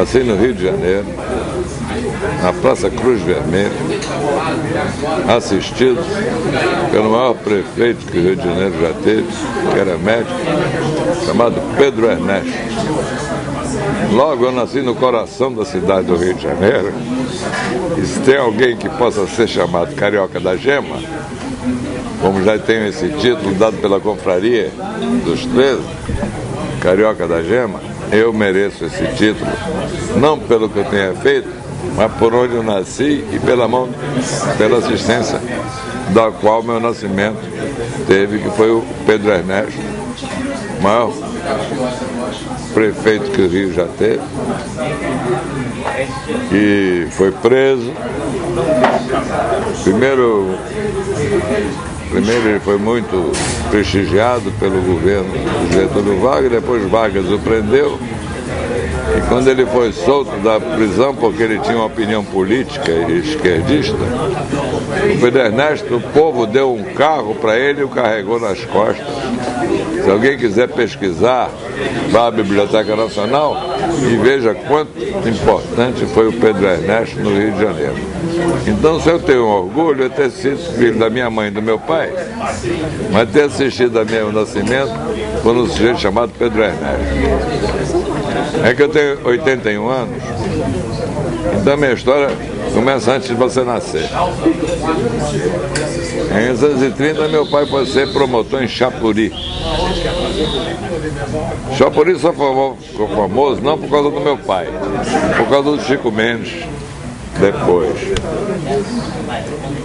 nasci no Rio de Janeiro, na Praça Cruz Vermelha, assistido pelo maior prefeito que o Rio de Janeiro já teve, que era médico, chamado Pedro Ernesto. Logo eu nasci no coração da cidade do Rio de Janeiro, e se tem alguém que possa ser chamado Carioca da Gema, como já tenho esse título dado pela confraria dos 13, Carioca da Gema, eu mereço esse título, não pelo que eu tenha feito, mas por onde eu nasci e pela assistência da qual meu nascimento teve, que foi o Pedro Ernesto, o maior prefeito que o Rio já teve, e foi preso. Primeiro ele foi muito prestigiado pelo governo do Getúlio Vargas, depois Vargas o prendeu, e quando ele foi solto da prisão porque ele tinha uma opinião política e esquerdista, o Pedro Ernesto, o povo deu um carro para ele e o carregou nas costas. Se alguém quiser pesquisar, vá à Biblioteca Nacional e veja quanto importante foi o Pedro Ernesto no Rio de Janeiro. Então, se eu tenho um orgulho, é ter sido filho da minha mãe e do meu pai, mas ter assistido ao meu nascimento por um sujeito chamado Pedro Ernesto. É que eu tenho 81 anos, então minha história começa antes de você nascer. Em 1930, meu pai foi ser promotor em Chapuri. Chapuri só ficou famoso não por causa do meu pai, por causa do Chico Mendes depois.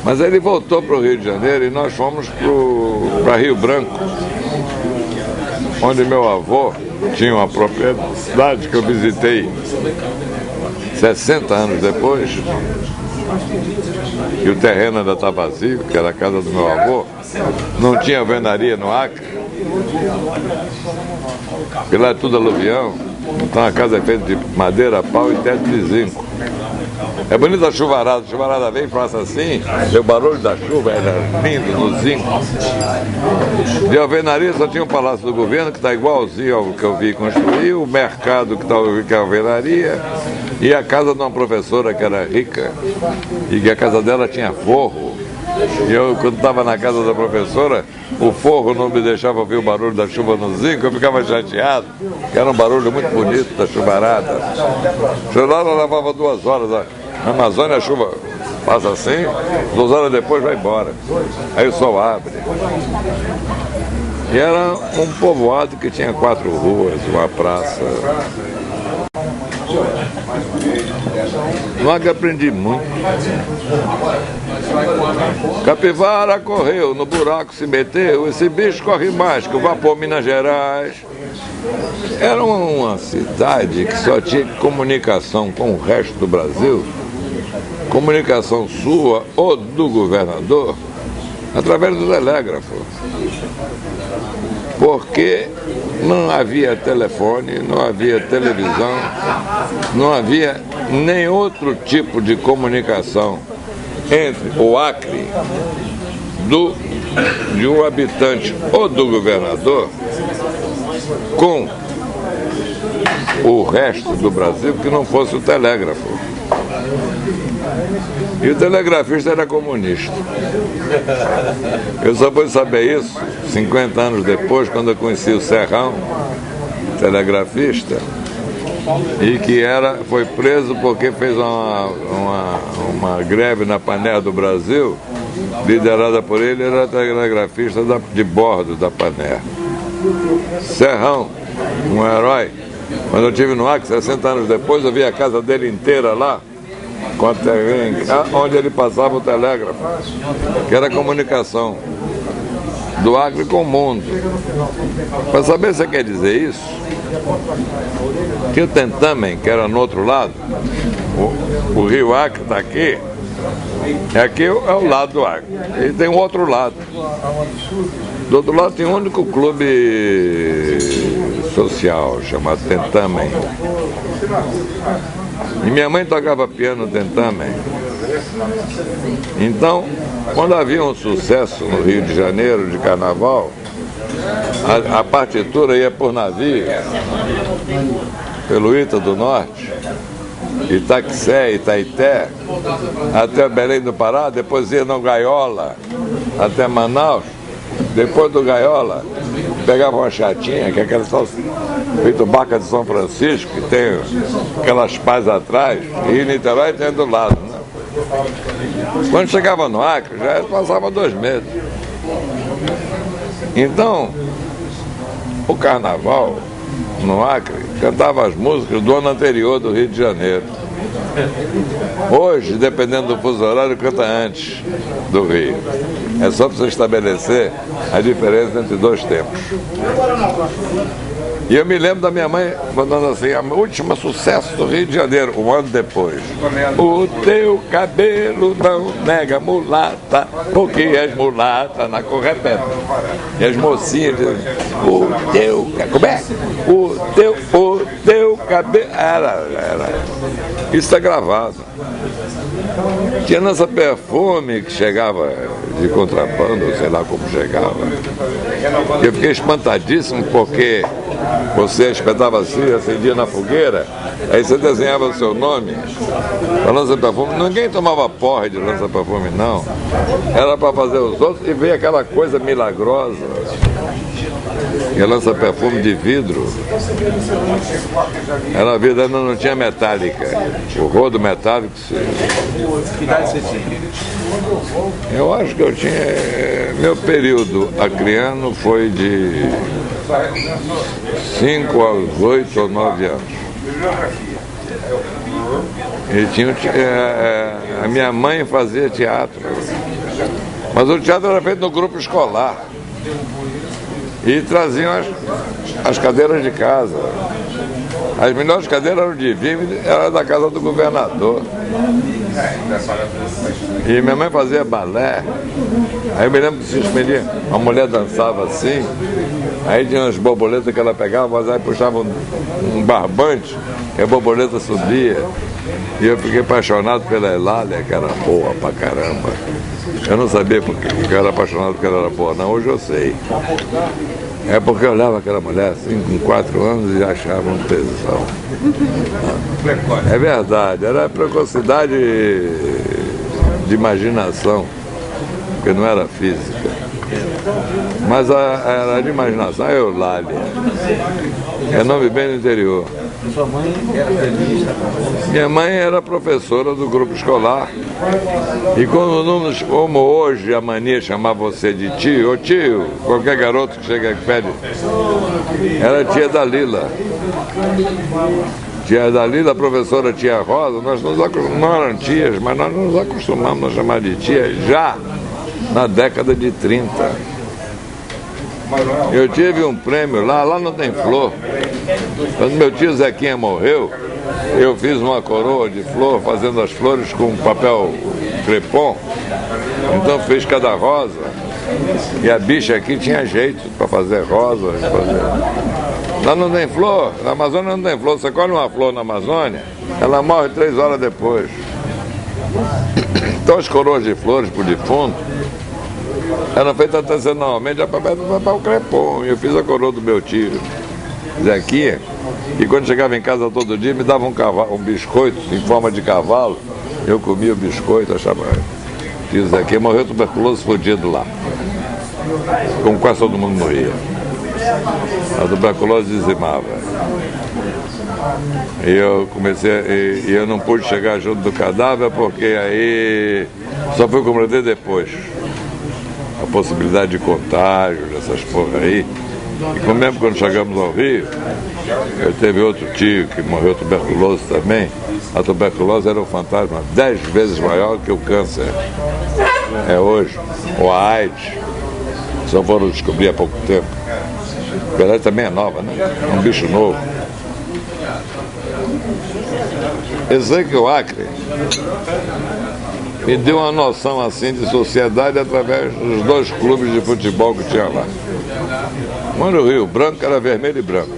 Mas ele voltou para o Rio de Janeiro e nós fomos para Rio Branco, onde meu avô tinha uma propriedade que eu visitei 60 anos depois, e o terreno ainda está vazio, que era a casa do meu avô. Não tinha alvenaria no Acre, porque lá é tudo aluvião, então a casa é feita de madeira, pau e teto de zinco. É bonita a chuvarada vem e faça assim, o barulho da chuva era lindo no zinco. De alvenaria só tinha o Palácio do Governo, que está igualzinho ao que eu vi construir, o mercado que está que é a alvenaria, e a casa de uma professora que era rica, e que a casa dela tinha forro. E eu, quando estava na casa da professora, o forro não me deixava ouvir o barulho da chuva no zinco, eu ficava chateado, que era um barulho muito bonito da chuvarada. Chuvarada levava 2 horas, na Amazônia a chuva passa assim, 2 horas depois vai embora, aí o sol abre. E era um povoado que tinha 4 ruas, uma praça. Lá que aprendi muito. Capivara correu, no buraco se meteu, esse bicho corre mais que o vapor Minas Gerais. Era uma cidade que só tinha comunicação com o resto do Brasil, comunicação sua ou do governador, através do telégrafo. Porque não havia telefone, não havia televisão, não havia nem outro tipo de comunicação entre o Acre de um habitante ou do governador com o resto do Brasil que não fosse o telégrafo. E o telegrafista era comunista. Eu só fui saber isso 50 anos depois, quando eu conheci o Serrão, telegrafista, e que foi preso porque fez uma greve na Paner do Brasil, liderada por ele, era telegrafista de bordo da Paner. Serrão, um herói. Quando eu estive no Acre, 60 anos depois, eu vi a casa dele inteira lá, com a terra, onde ele passava o telégrafo, que era a comunicação do Acre com o mundo. Para saber se você quer dizer isso, tinha o Tentamen, que era no outro lado, o rio Acre está aqui, aqui é o lado do Acre, e tem o outro lado. Do outro lado tem um único clube social, chamado Tentamen. E minha mãe tocava piano Tentamen. Então, quando havia um sucesso no Rio de Janeiro, de carnaval, a partitura ia por navio, pelo Ita do Norte, Itaquissé, Itaité, até Belém do Pará, depois ia no Gaiola, até Manaus, depois do Gaiola, pegava uma chatinha, que é aquela feito Barca de São Francisco, que tem aquelas pás atrás, e Niterói tem do lado, né? Quando chegava no Acre, já passava 2 meses. Então, o carnaval no Acre cantava as músicas do ano anterior do Rio de Janeiro. Hoje, dependendo do fuso horário, canta antes do Rio. É só para você estabelecer a diferença entre 2 tempos. E eu me lembro da minha mãe mandando assim, a última sucesso do Rio de Janeiro, um ano depois. O teu cabelo não nega mulata, porque és mulata na cor, repete. E as mocinhas dizem, o teu, como é? O teu cabelo, era. Isso está gravado. Tinha Lança Perfume que chegava de contrabando, sei lá como chegava. Eu fiquei espantadíssimo porque você espetava assim, acendia na fogueira, aí você desenhava o seu nome, a Lança Perfume. Ninguém tomava porra de Lança Perfume, não. Era para fazer os outros e veio aquela coisa milagrosa. E a Lança Perfume de vidro. Era a vida, ainda não tinha metálica. O rodo metálico. Que idade você tinha? Eu acho que eu tinha. Meu período acriano foi de 5 aos 8 ou 9 anos. E tinha, a minha mãe fazia teatro. Mas o teatro era feito no grupo escolar. E traziam as cadeiras de casa. As melhores cadeiras eram de vinho, era da casa do governador. E minha mãe fazia balé. Aí eu me lembro que se escolhia, uma mulher dançava assim, aí tinha umas borboletas que ela pegava, mas aí puxava um barbante, e a borboleta subia. E eu fiquei apaixonado pela Elália, que era boa pra caramba. Eu não sabia porque eu era apaixonado porque ela era boa, não, hoje eu sei. É porque eu olhava aquela mulher assim, com 4 anos, e achava um tesão. É verdade, era precocidade de imaginação, porque não era física. Mas era de imaginação, a Eulália. É nome bem do interior. Sua mãe era pianista? Minha mãe era professora do grupo escolar. E como hoje a mania chamar você de tio, ô tio, qualquer garoto que chega e pede, era tia Dalila. Tia Dalila, a professora tia Rosa, nós não eram tias, mas nós nos acostumamos a chamar de tia já na década de 30. Eu tive um prêmio lá não tem flor. Quando meu tio Zequinha morreu, eu fiz uma coroa de flor, fazendo as flores com papel crepom. Então fiz cada rosa. E a bicha aqui tinha jeito para fazer rosa. Lá não tem flor, na Amazônia não tem flor. Você colhe uma flor na Amazônia, ela morre 3 horas depois. Então as coroas de flores para o defunto eram feitas tradicionalmente a papel crepom. Eu fiz a coroa do meu tio Zequinha, e quando chegava em casa todo dia me dava um biscoito em forma de cavalo. Eu comia o biscoito, achava. O tio Zequinha morreu tuberculoso fodido lá. Como quase todo mundo morria. A tuberculose dizimava. E eu comecei, e eu não pude chegar junto do cadáver porque aí só fui compreender depois a possibilidade de contágio dessas porra aí. E como mesmo quando chegamos ao Rio, eu teve outro tio que morreu tuberculoso também. A tuberculose era um fantasma 10 vezes maior que o câncer é hoje, ou a AIDS. Só foram descobrir há pouco tempo. A verdade também é nova, né? É um bicho novo. Eu sei que o Acre me deu uma noção assim de sociedade através dos 2 clubes de futebol que tinha lá. Um no Rio Branco era vermelho e branco.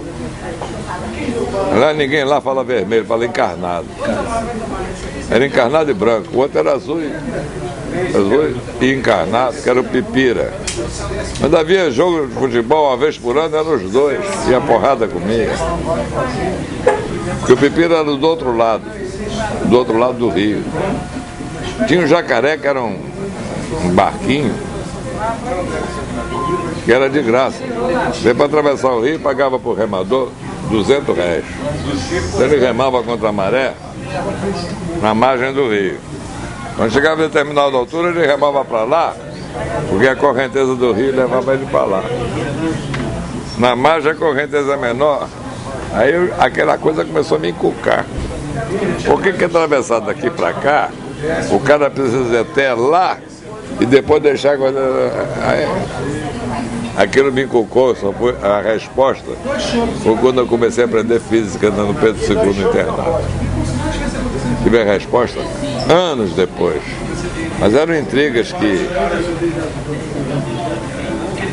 Lá ninguém lá fala vermelho, fala encarnado. Era encarnado e branco. O outro era azul e encarnado, que era o Pipira. Mas havia jogo de futebol uma vez por ano, eram os 2, e a porrada comia. Porque o Pipira era do outro lado. do outro lado do rio. Tinha um jacaré que era um barquinho, que era de graça. Você para atravessar o rio pagava por remador R$200. Então ele remava contra a maré na margem do rio. Quando chegava a determinada altura, ele remava para lá, porque a correnteza do rio levava ele para lá. Na margem a correnteza é menor, aí aquela coisa começou a me encucar. Por que atravessar daqui para cá, o cara precisa ir até lá e depois deixar a coisa... Aquilo me encucou, só foi a resposta foi quando eu comecei a aprender física no Pedro II internato. Tive a resposta anos depois. Mas eram intrigas que...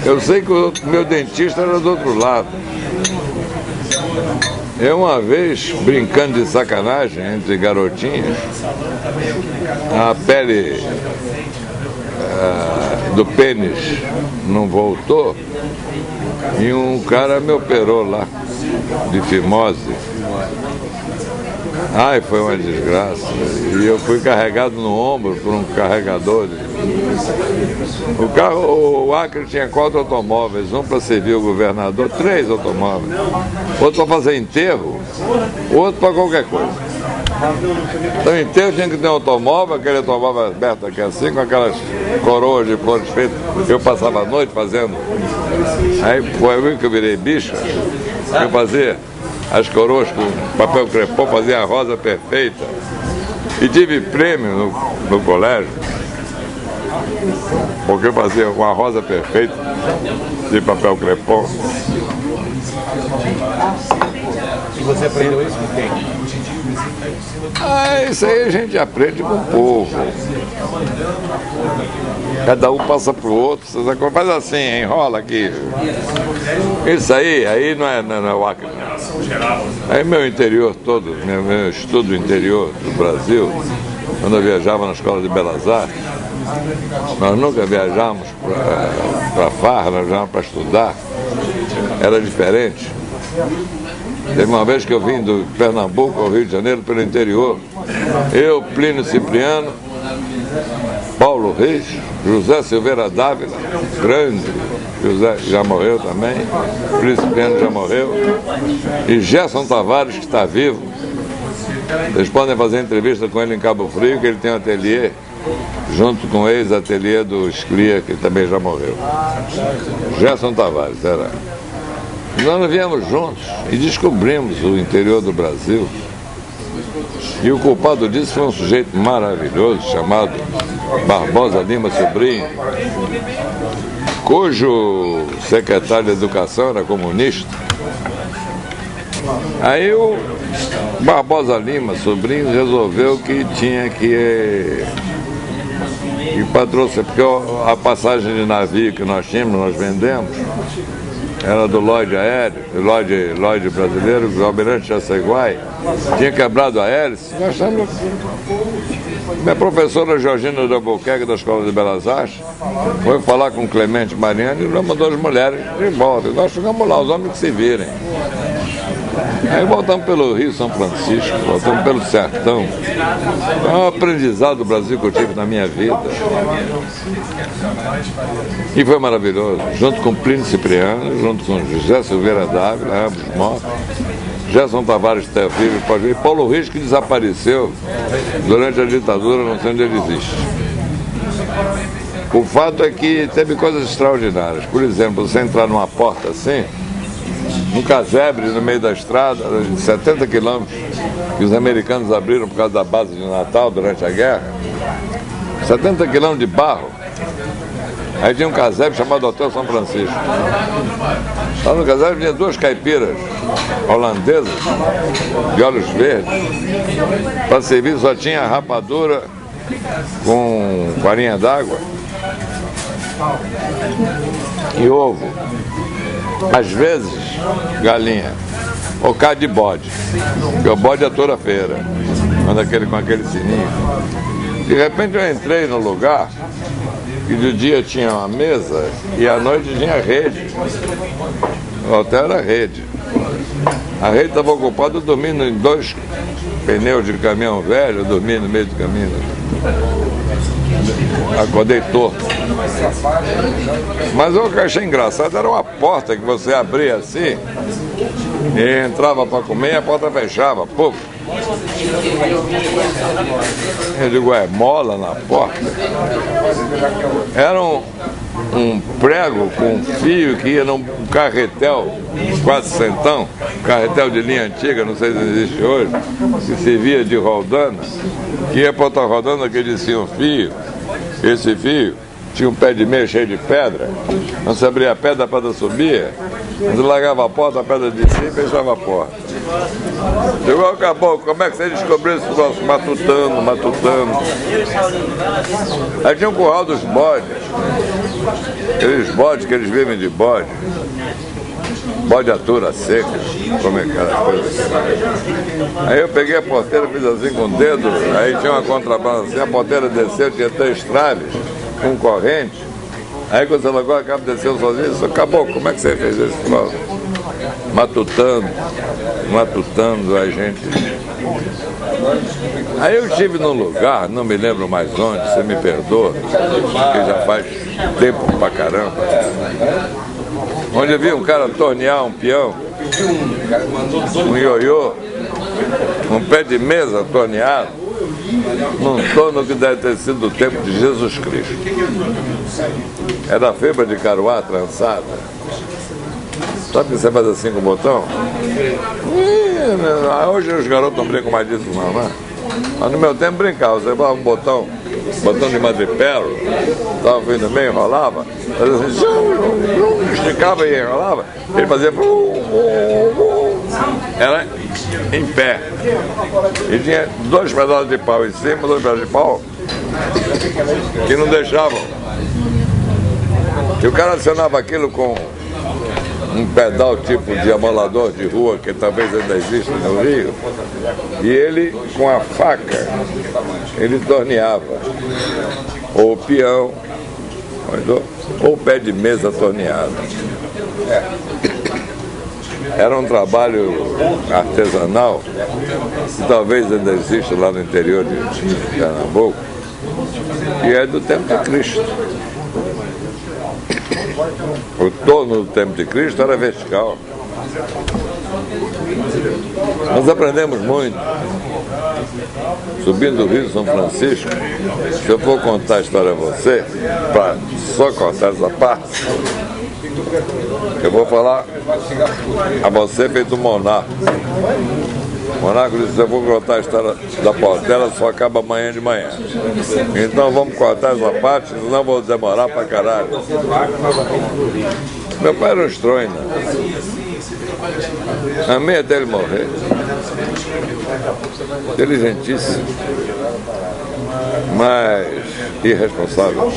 Eu sei que o meu dentista era do outro lado. Eu uma vez, brincando de sacanagem entre garotinhas, a pele do pênis não voltou e um cara me operou lá de fimose. Ai, foi uma desgraça. E eu fui carregado no ombro por um carregador. O Acre tinha 4 automóveis, um para servir o governador, 3 automóveis, outro para fazer enterro, outro para qualquer coisa. Então, enterro tinha que ter um automóvel, aquele automóvel aberto aqui assim, com aquelas coroas de flores feitas, que eu passava a noite fazendo. Aí foi aí que eu virei bicho, eu fazia as coroas com papel crepom, fazia a rosa perfeita. E tive prêmio no colégio, porque eu fazia uma rosa perfeita de papel crepom. E você aprendeu isso com quem? Isso aí a gente aprende com o povo. Cada um passa pro outro, faz assim, enrola aqui. Isso aí não é o Acre. Aí meu interior todo, meu estudo interior do Brasil, quando eu viajava na Escola de Belas Artes, nós nunca viajamos para farra, nós viajamos para estudar, era diferente. Teve uma vez que eu vim do Pernambuco ao Rio de Janeiro pelo interior, eu, Plínio Cipriano, Paulo Reis, José Silveira Dávila, grande, José já morreu também, Plínio Cipriano já morreu, e Gerson Tavares, que está vivo. Vocês podem fazer entrevista com ele em Cabo Frio, que ele tem um ateliê, junto com o ex-ateliê do Sclia, que também já morreu. Gerson Tavares era. Nós viemos juntos e descobrimos o interior do Brasil. E o culpado disso foi um sujeito maravilhoso chamado Barbosa Lima Sobrinho, cujo secretário de Educação era comunista. Aí o Barbosa Lima Sobrinho resolveu que tinha que patrocinar, porque a passagem de navio que nós tínhamos, nós vendemos, era do Lloyd Aéreo, Lloyd brasileiro, o Almirante Jaceguai, tinha quebrado a hélice. Nós estamos... Minha professora Georgina de Albuquerque, da Escola de Belas Artes, foi falar com Clemente Mariano e mandou as mulheres de volta. Nós ficamos lá, os homens que se virem. Aí voltamos pelo Rio São Francisco, voltamos pelo Sertão. É um aprendizado do Brasil que eu tive na minha vida. E foi maravilhoso. Junto com Plínio Cipriano, junto com José Silveira Dávila, ambos mortos. Gerson Tavares está vivo, pode ver. Paulo Reis, que desapareceu durante a ditadura, não sei onde ele existe. O fato é que teve coisas extraordinárias. Por exemplo, você entrar numa porta assim, um casebre no meio da estrada, de 70 quilômetros, que os americanos abriram por causa da base de Natal durante a guerra, 70 quilômetros de barro. Aí tinha um casebre chamado Hotel São Francisco. Lá no casebre tinha 2 caipiras holandesas, de olhos verdes. Para servir só tinha rapadura com farinha d'água e ovo. Às vezes, galinha, ou carne de bode, porque o bode é toda feira, anda com aquele sininho. De repente eu entrei no lugar, e de dia tinha uma mesa, e à noite tinha rede. O hotel era rede. A rede estava ocupada dormindo em 2 pneu de caminhão velho, eu dormi no meio do caminho. Acordei torto. Mas o que eu achei engraçado era uma porta que você abria assim e entrava para comer e a porta fechava. Pô. Eu digo, mola na porta. Era um prego com fio que ia num carretel, quase centão, carretel de linha antiga, não sei se existe hoje, que servia de rodana, que ia para outra rodana que descia um fio. Esse fio tinha um pé de meia cheio de pedra. Quando você abria a pedra, a pedra subia. Quando você largava a porta, a pedra descia e fechava a porta. Chegou, acabou. Como é que você descobriu esse troço? Matutando. Aí tinha um curral dos bodes. Aqueles bodes que eles vivem de bode. Bode atura seca, como é aquela coisa. Aí eu peguei a porteira, fiz assim com o dedo, aí tinha uma contrabanda assim, a porteira desceu, tinha 3 traves, com corrente. Aí quando você largou a cabo, desceu sozinho, isso acabou. Como é que você fez esse troço? Matutando a gente. Aí eu estive num lugar, não me lembro mais onde, você me perdoa, porque já faz tempo pra caramba, onde eu vi um cara tornear um peão, um ioiô, um pé de mesa torneado, num torno que deve ter sido do tempo de Jesus Cristo. Era a fibra de caruá trançada. Sabe que você faz assim com o botão? Hoje os garotos não brincam mais disso não, né? Mas no meu tempo brincava, você levava um botão de madrepérola, estava vindo meio, enrolava, fazia assim, esticava e enrolava, ele fazia, era em pé. E tinha 2 pedaços de pau em cima, 2 pedaços de pau, que não deixavam. E o cara acionava aquilo com um pedal tipo de amolador de rua, que talvez ainda exista no Rio, e ele, com a faca, ele torneava ou o peão, ou o pé de mesa torneado. Era um trabalho artesanal, que talvez ainda exista lá no interior de Pernambuco, e é do tempo de Cristo. O torno do tempo de Cristo era vertical. Nós aprendemos muito. Subindo o Rio São Francisco, se eu for contar a história a você, para só cortar essa parte, eu vou falar a você feito monarca. O monarca disse, eu vou contar a história da portela, só acaba amanhã de manhã. Então vamos cortar essa parte, senão vou demorar pra caralho. Meu pai era um estroina. Amei até ele morrer. Inteligentíssimo. Mas irresponsável.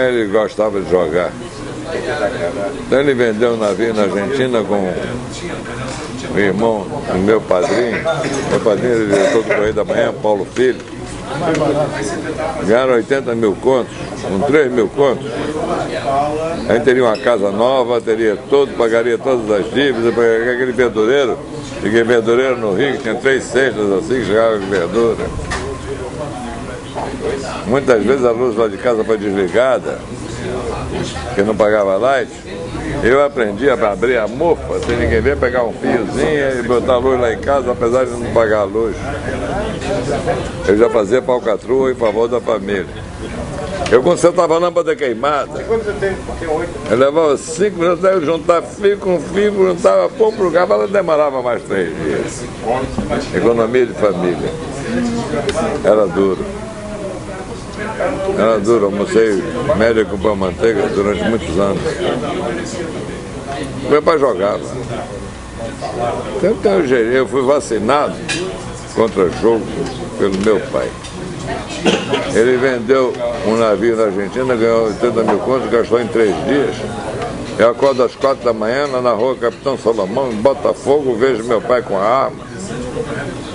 Ele gostava de jogar. Então ele vendeu um navio na Argentina com o irmão do meu padrinho. Meu padrinho era diretor do Correio da Manhã, Paulo Filho. Ganharam 80 mil contos, com 3 mil contos. A gente teria uma casa nova, pagaria todas as dívidas, pagaria aquele verdureiro. Fiquei verdureiro no Rio, que tinha 3 cestas assim, que chegava de verdura. Muitas vezes a luz lá de casa foi desligada, porque não pagava light. Eu aprendi a abrir a mufa, sem ninguém ver, pegar um fiozinho e botar a luz lá em casa, apesar de não pagar a luz. Eu já fazia falcatrua em favor da família. Eu consertava a lâmpada queimada. Eu levava 5 minutos, eu juntava fio com fio, juntava pão pro cabo, ela demorava mais 3 dias. Economia de família. Era duro. Era duro, almocei média com pão manteiga durante muitos anos. Meu pai jogava. Então eu fui vacinado contra jogo pelo meu pai. Ele vendeu um navio na Argentina, ganhou 80 mil contos, gastou em 3 dias. Eu acordo às 4 da manhã, lá na rua Capitão Salomão, em Botafogo, vejo meu pai com a arma,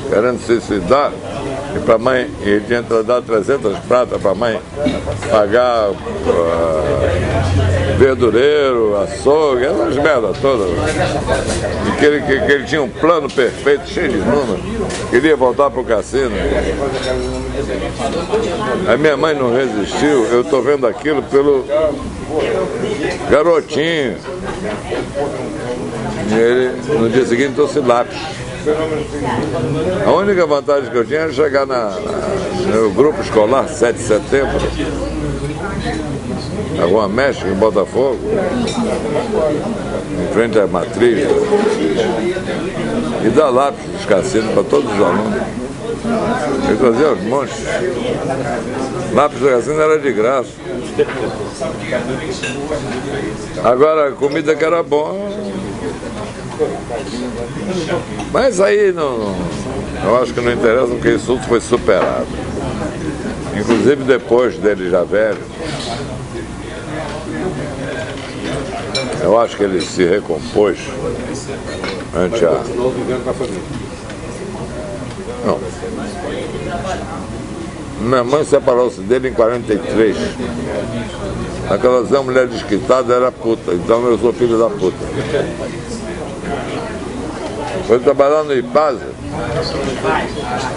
querendo se suicidar. E para a mãe, ele tinha dado 300 pratas para a mãe pagar verdureiro, açougue, essas merdas todas. E que ele tinha um plano perfeito, cheio de números. Queria voltar para o cassino. A minha mãe não resistiu, eu estou vendo aquilo pelo garotinho. E ele, no dia seguinte, trouxe lápis. A única vantagem que eu tinha era chegar no grupo escolar 7 de setembro, na Rua México, em Botafogo, em frente à matriz, e dar lápis dos cassinos para todos os alunos. Eu trazia os montes. Lápis do cassino era de graça. Agora a comida que era boa. Mas aí não, eu acho que não interessa, porque isso tudo foi superado. Inclusive depois dele já velho, eu acho que ele se recompôs ante a... Não. Minha mãe separou-se dele em 43. Naquela ocasião a mulher desquitada era puta, então eu sou filho da puta. Foi trabalhar no IPASA,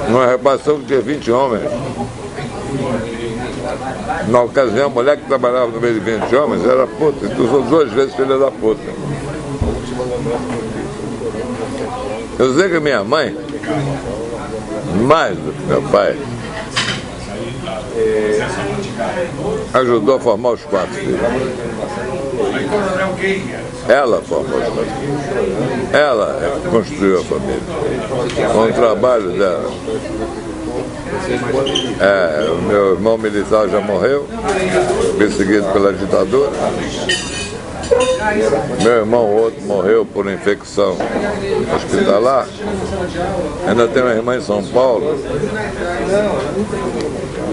numa repartição que tinha 20 homens. Na ocasião, a mulher que trabalhava no meio de 20 homens era puta, então são 2 vezes filha da puta. Eu sei que minha mãe, mais do que meu pai, ajudou a formar os 4 filhos. Ela formou os 4 filhos. Ela construiu a família. Com o trabalho dela. O meu irmão militar já morreu, perseguido pela ditadura. Meu irmão, o outro, morreu por infecção hospitalar. Ainda tem uma irmã em São Paulo.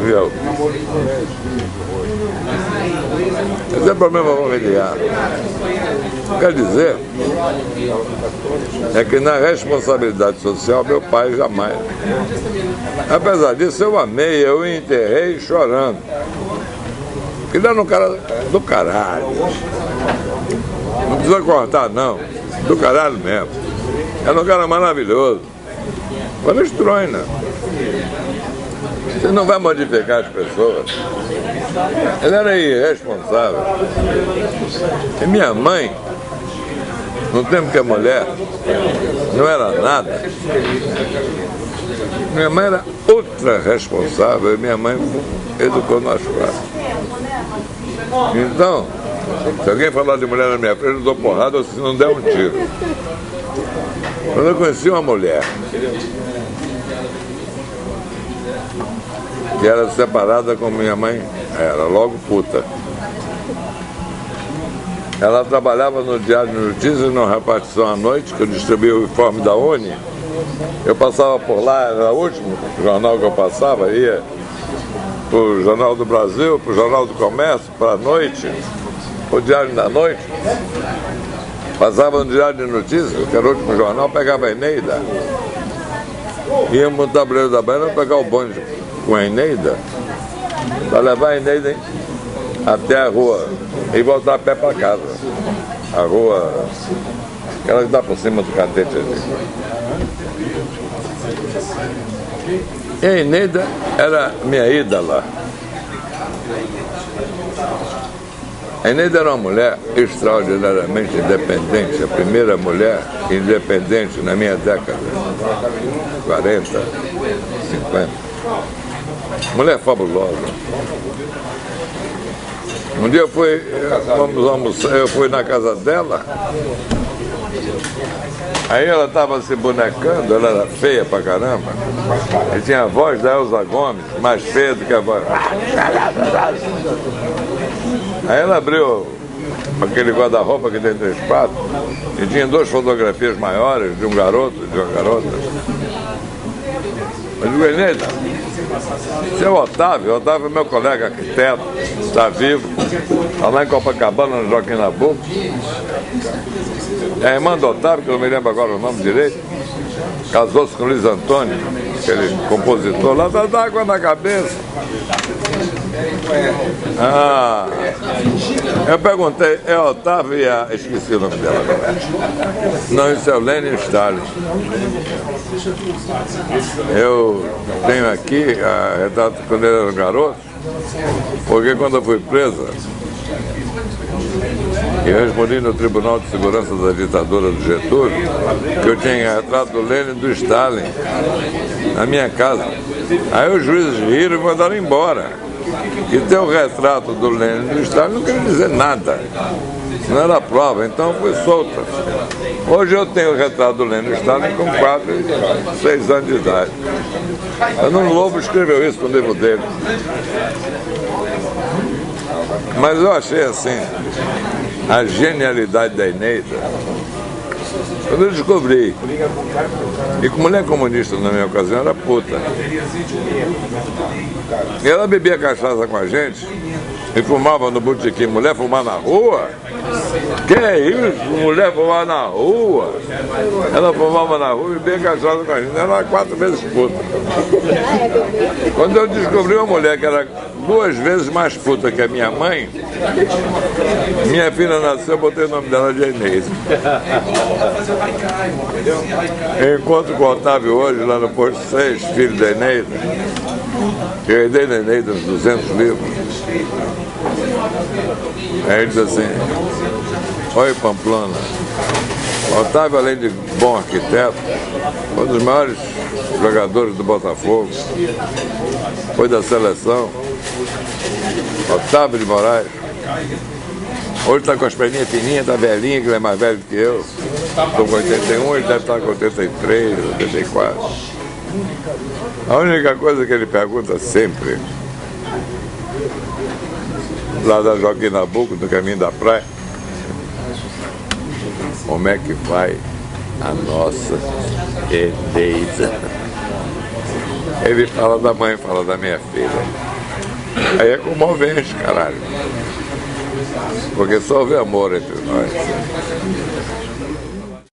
Viu? Esse é problema familiar. Quer dizer, é que na responsabilidade social, meu pai jamais. Apesar disso, eu amei, eu enterrei chorando. Ele era um cara do caralho. Não precisa cortar, não. Do caralho mesmo. Era um cara maravilhoso. Palestrona. Você não vai modificar as pessoas. Ele era irresponsável. E minha mãe, no tempo que a mulher não era nada, minha mãe era ultra responsável e minha mãe educou nós 4. Então, se alguém falar de mulher na minha frente, eu dou porrada ou se não der um tiro. Quando eu conheci uma mulher que era separada como minha mãe era, logo puta. Ela trabalhava no Diário de Notícias, numa repartição à noite, que eu distribuía o uniforme da UNE. Eu passava por lá, era o último jornal que eu passava, ia para o Jornal do Brasil, para o Jornal do Comércio, para a noite, o Diário da Noite. Passava no Diário de Notícias, que era o último jornal, pegava a Eneida. Íamos no tabuleiro da Bahia pegar o bonde com a Eneida, para levar a Eneida até a rua e voltar a pé para casa. A rua, aquela que dá por cima do catete ali. E a Eneida era minha ida lá. A Eneida era uma mulher extraordinariamente independente, a primeira mulher independente na minha década, 40, 50. Mulher fabulosa. Um dia fomos almoçar, eu fui na casa dela, aí ela estava se bonecando, ela era feia pra caramba, e tinha a voz da Elza Gomes, mais feia do que a voz. Aí ela abriu aquele guarda-roupa que tem 3 pratos, e tinha 2 fotografias maiores, de um garoto e de uma garota. Eu digo, Eneida, seu Otávio é meu colega arquiteto, está vivo, está lá em Copacabana, no Joaquim Nabuco. É a irmã do Otávio, que eu não me lembro agora o nome direito, casou-se com Luiz Antônio, aquele compositor lá, dá água na cabeça. Ah, eu perguntei, é Otávio e esqueci o nome dela agora. Não, isso é o Lenin Stalin. Eu tenho aqui a retrato quando ele era um garoto, porque quando eu fui presa, eu respondi no Tribunal de Segurança da ditadura do Getúlio que eu tinha retrato do Lenin e do Stalin na minha casa. Aí os juízes riram e mandaram embora. E ter o retrato do Lenin e do Stalin não quer dizer nada. Não era prova, então foi solta. Hoje eu tenho o retrato do Lenin e do Stalin com 4 e 6 anos de idade. Fernando Lobo escreveu isso no livro dele. Mas eu achei assim, a genialidade da Eneida, quando eu descobri, e como mulher comunista na minha ocasião era puta, e ela bebia cachaça com a gente e fumava no botequim. Mulher fumar na rua? Que é isso? Mulher fumar na rua? Ela fumava na rua e bebia cachaça com a gente. Ela era 4 vezes puta. Quando eu descobri uma mulher que era 2 vezes mais puta que a minha mãe, minha filha nasceu, eu botei o nome dela de Eneida. Eu encontro com o Otávio hoje lá no posto 6, filho da Eneida. Eu herdei da Eneida uns 200 livros. Aí ele diz assim: oi, Pamplona, Otávio, além de bom arquiteto, foi um dos maiores jogadores do Botafogo, foi da seleção. Otávio de Moraes hoje está com as perninhas fininhas, está velhinho, que ele é mais velho que eu. Estou com 81, ele deve estar com 83, 84. A única coisa que ele pergunta sempre, lá da Joaquim Nabuco, no caminho da praia, como é que vai a nossa Eneida? Ele fala da mãe, fala da minha filha. Aí é comovente, caralho. Porque só houve amor entre nós.